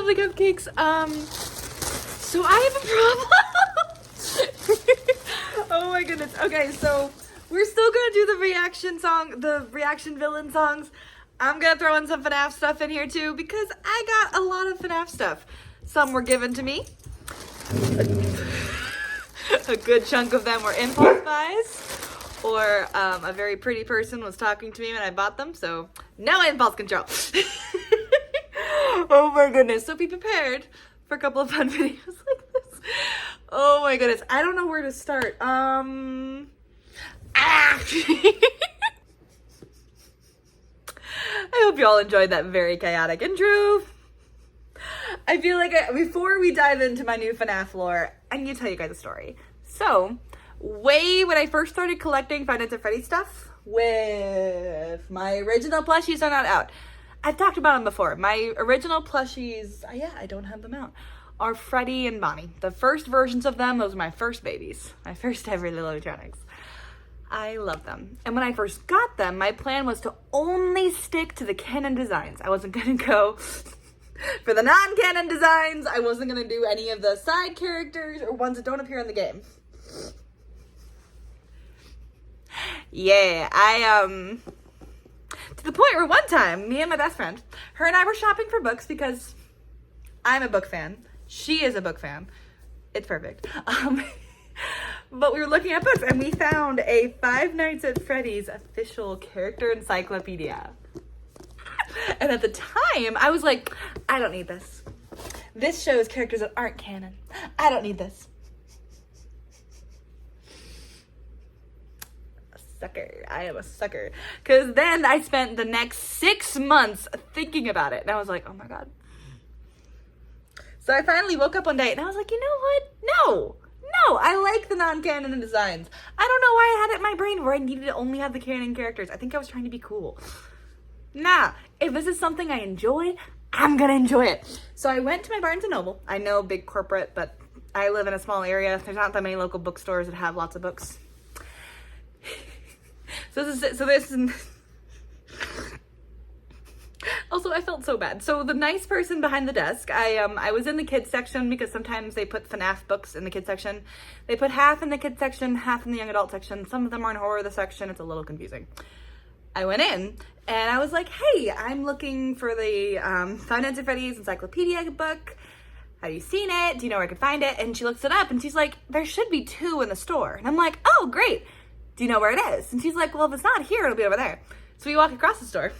lovely cupcakes. So I have a problem. Oh my goodness. Okay, so we're still gonna do the reaction villain songs. I'm gonna throw in some FNAF stuff in here too because I got a lot of FNAF stuff. Some were given to me. A good chunk of them were impulse buys, or a very pretty person was talking to me when I bought them, so no impulse control. Oh my goodness. So be prepared for a couple of fun videos like this. Oh my goodness. I don't know where to start. I hope you all enjoyed that very chaotic intro. I feel like before we dive into my new FNAF lore, I need to tell you guys a story. So, when I first started collecting Five Nights at Freddy stuff, with my original plushies are not out. I've talked about them before. My original plushies, I don't have them out, are Freddy and Bonnie. The first versions of them, those were my first babies. My first ever little animatronics. I love them. And when I first got them, my plan was to only stick to the canon designs. I wasn't gonna go for the non-canon designs. I wasn't gonna do any of the side characters or ones that don't appear in the game. Yeah, to the point where one time, me and my best friend, her and I were shopping for books because I'm a book fan. She is a book fan. It's perfect. But we were looking at books and we found a Five Nights at Freddy's official character encyclopedia. And at the time, I was like, I don't need this. This shows characters that aren't canon. I don't need this. Sucker. I am a sucker. Because then I spent the next 6 months thinking about it. And I was like, oh my God. So I finally woke up one day and I was like, you know what? No, I like the non-canon designs. I don't know why I had it in my brain where I needed to only have the canon characters. I think I was trying to be cool. Nah, if this is something I enjoy, I'm gonna enjoy it. So I went to my Barnes & Noble. I know, big corporate, but I live in a small area. There's not that many local bookstores that have lots of books. Also, I felt so bad. So the nice person behind the desk, I was in the kids section because sometimes they put FNAF books in the kids section. They put half in the kids section, half in the young adult section. Some of them are in horror section. It's a little confusing. I went in and I was like, hey, I'm looking for the Five Nights at Freddy's Encyclopedia book. Have you seen it? Do you know where I can find it? And she looks it up and she's like, there should be 2 in the store. And I'm like, oh, great. Do you know where it is? And she's like, well, if it's not here, it'll be over there. So we walk across the store.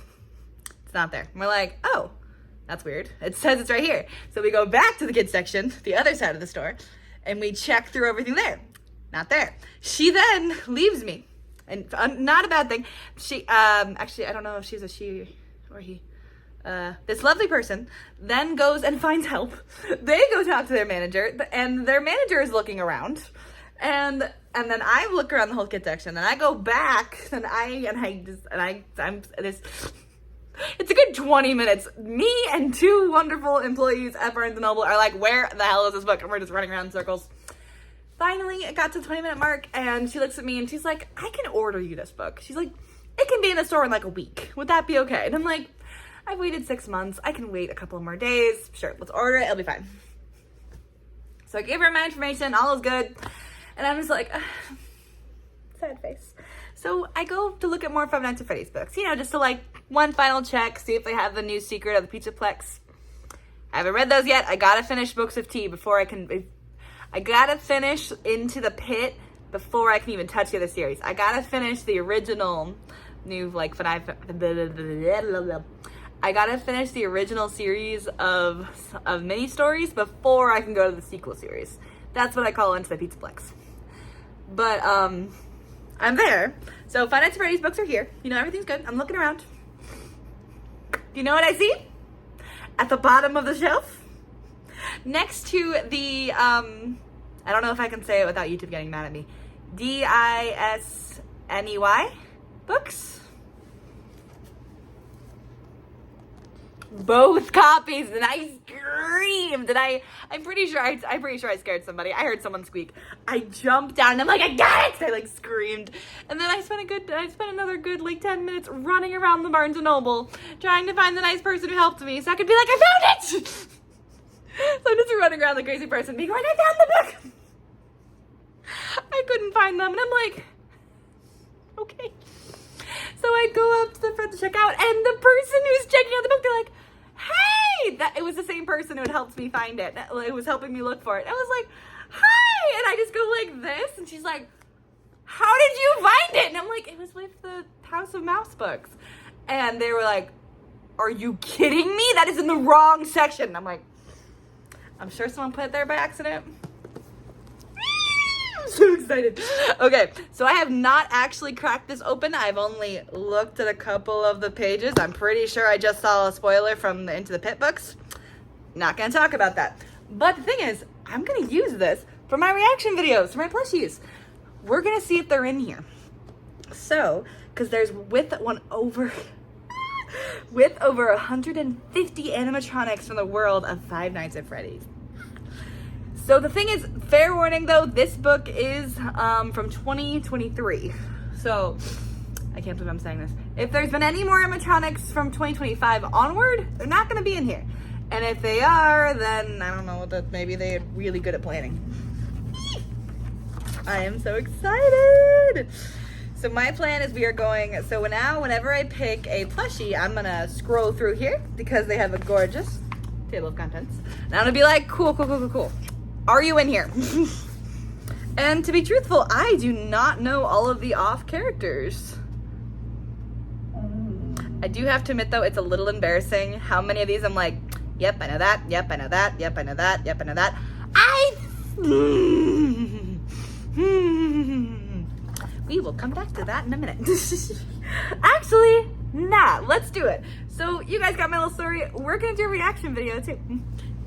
It's not there. And we're like, oh, that's weird. It says it's right here. So we go back to the kids section, the other side of the store, and we check through everything there. Not there. She then leaves me. And not a bad thing. She, actually, I don't know if she's a she or he. This lovely person then goes and finds help. They go talk to their manager, and their manager is looking around. And then I look around the whole kid section, and I go back, and it's a good 20 minutes. Me and 2 wonderful employees at Barnes & Noble are like, where the hell is this book? And we're just running around in circles. Finally, it got to the 20-minute mark, and she looks at me, and she's like, I can order you this book. She's like, it can be in the store in like a week. Would that be okay? And I'm like, I've waited 6 months. I can wait a couple more days. Sure, let's order it. It'll be fine. So I gave her my information. All is good. And I'm just like, sad face. So I go to look at more Five Nights at Freddy's books, just to like one final check, see if they have the new secret of the Pizzaplex. I haven't read those yet. I gotta finish Books of Tea before I gotta finish Into the Pit before I can even touch the other series. I gotta finish the original new like FNAF. I gotta finish the original series of mini stories before I can go to the sequel series. That's what I call Into the Pizzaplex. But I'm there. So Five Nights at Freddy's books are here. Everything's good. I'm looking around. Do you know what I see? At the bottom of the shelf, next to the I don't know if I can say it without YouTube getting mad at me. DISNEY books. Both copies, and I screamed, and I'm pretty sure I scared somebody. I heard someone squeak. I jumped down and I'm like, I got it! I like screamed. And then I spent another good like 10 minutes running around the Barnes & Noble trying to find the nice person who helped me so I could be like, I found it! So I'm just running around like a crazy person being like, I found the book. I couldn't find them. And I'm like, okay. So I go up to the front to check out, and the person who's checking out the book, they're like, hey! It was the same person who had helped me find it. It was helping me look for it. I was like, hi! And I just go like this, and she's like, how did you find it? And I'm like, it was with the House of Mouse books. And they were like, are you kidding me? That is in the wrong section. And I'm like, I'm sure someone put it there by accident. I'm so excited. Okay, so I have not actually cracked this open. I've only looked at a couple of the pages. I'm pretty sure I just saw a spoiler from the Into the Pit books. Not gonna talk about that. But the thing is, I'm gonna use this for my reaction videos, for my plushies. We're gonna see if they're in here. So, because there's with over 150 animatronics from the world of Five Nights at Freddy's. So the thing is, fair warning though, this book is from 2023. So, I can't believe I'm saying this. If there's been any more animatronics from 2025 onward, they're not gonna be in here. And if they are, then I don't know, that maybe they're really good at planning. I am so excited. So my plan is we are going, so now whenever I pick a plushie, I'm gonna scroll through here because they have a gorgeous table of contents. And I'm gonna be like, cool. Are you in here? And to be truthful, I do not know all of the off characters. I do have to admit though, it's a little embarrassing how many of these I'm like, yep, I know that, yep, I know that, yep, I know that, yep, I know that. We will come back to that in a minute. Actually, nah, let's do it. So you guys got my little story. We're gonna do a reaction video too,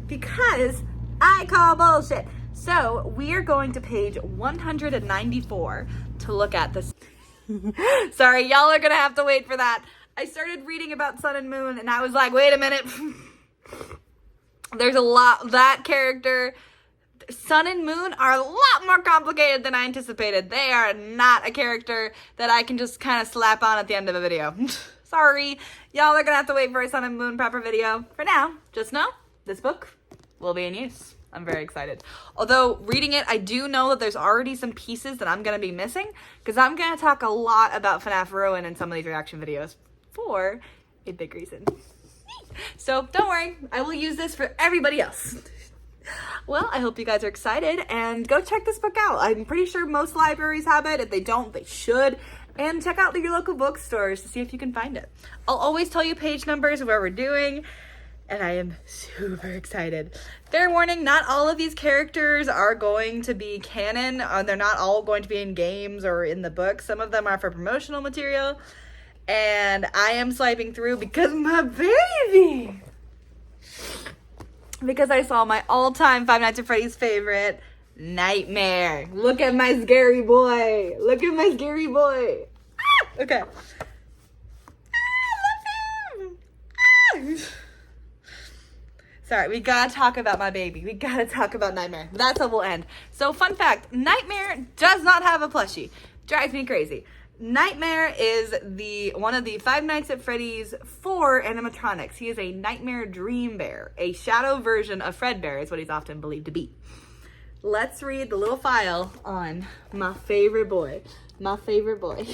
because I call bullshit. So we are going to page 194 to look at this. Sorry, y'all are gonna have to wait for that. I started reading about Sun and Moon and I was like, wait a minute. There's a lot, that character, Sun and Moon are a lot more complicated than I anticipated. They are not a character that I can just kind of slap on at the end of a video. Sorry, y'all are gonna have to wait for a Sun and Moon proper video. For now, just know, this book will be in use. I'm very excited. Although, reading it, I do know that there's already some pieces that I'm gonna be missing, because I'm gonna talk a lot about FNAF Ruin in some of these reaction videos for a big reason. So, don't worry, I will use this for everybody else. Well, I hope you guys are excited, and go check this book out. I'm pretty sure most libraries have it. If they don't, they should. And check out your local bookstores to see if you can find it. I'll always tell you page numbers of what we're doing, and I am super excited. Fair warning, not all of these characters are going to be canon. They're not all going to be in games or in the book. Some of them are for promotional material, and I am swiping through because my baby... Because I saw my all-time Five Nights at Freddy's favorite, Nightmare. Look at my scary boy. Look at my scary boy. Ah! Okay. I love him. Sorry, we gotta talk about my baby. We gotta talk about Nightmare. That's how we'll end. So, fun fact, Nightmare does not have a plushie. Drives me crazy. Nightmare is one of the Five Nights at Freddy's 4 animatronics. He is a Nightmare Dream Bear. A shadow version of Fredbear is what he's often believed to be. Let's read the little file on my favorite boy. My favorite boy.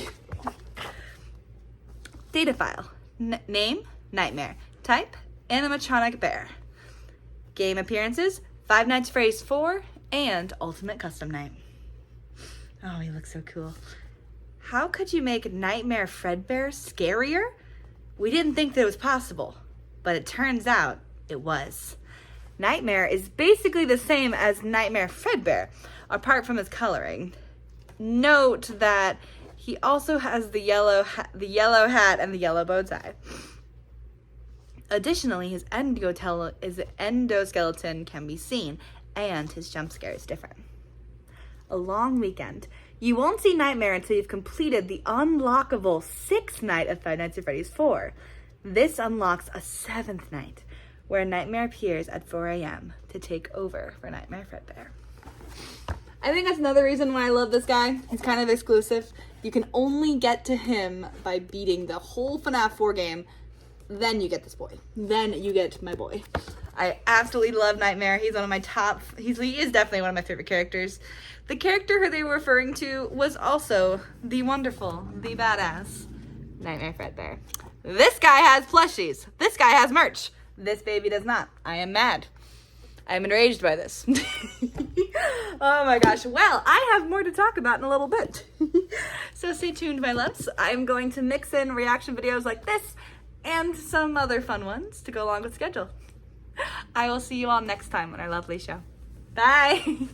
Data file. Name, Nightmare. Type, animatronic bear. Game appearances, Five Nights at Freddy's 4 and Ultimate Custom Night. Oh, he looks so cool. How could you make Nightmare Fredbear scarier? We didn't think that it was possible, but it turns out it was. Nightmare is basically the same as Nightmare Fredbear, apart from his coloring. Note that he also has the yellow hat and the yellow bow tie. Additionally, his endoskeleton can be seen, and his jump scare is different. A long weekend. You won't see Nightmare until you've completed the unlockable 6th night of Five Nights at Freddy's 4. This unlocks a 7th night, where Nightmare appears at 4 a.m. to take over for Nightmare Fredbear. I think that's another reason why I love this guy. He's kind of exclusive. You can only get to him by beating the whole FNAF 4 game. Then you get this boy. Then you get my boy. I absolutely love Nightmare. He's one of my top, he is definitely one of my favorite characters. The character who they were referring to was also the wonderful, the badass Nightmare Fredbear. This guy has plushies. This guy has merch. This baby does not. I am mad. I am enraged by this. Oh my gosh. Well, I have more to talk about in a little bit. So stay tuned, my loves. I'm going to mix in reaction videos like this and some other fun ones to go along with schedule. I will see you all next time on our lovely show. Bye.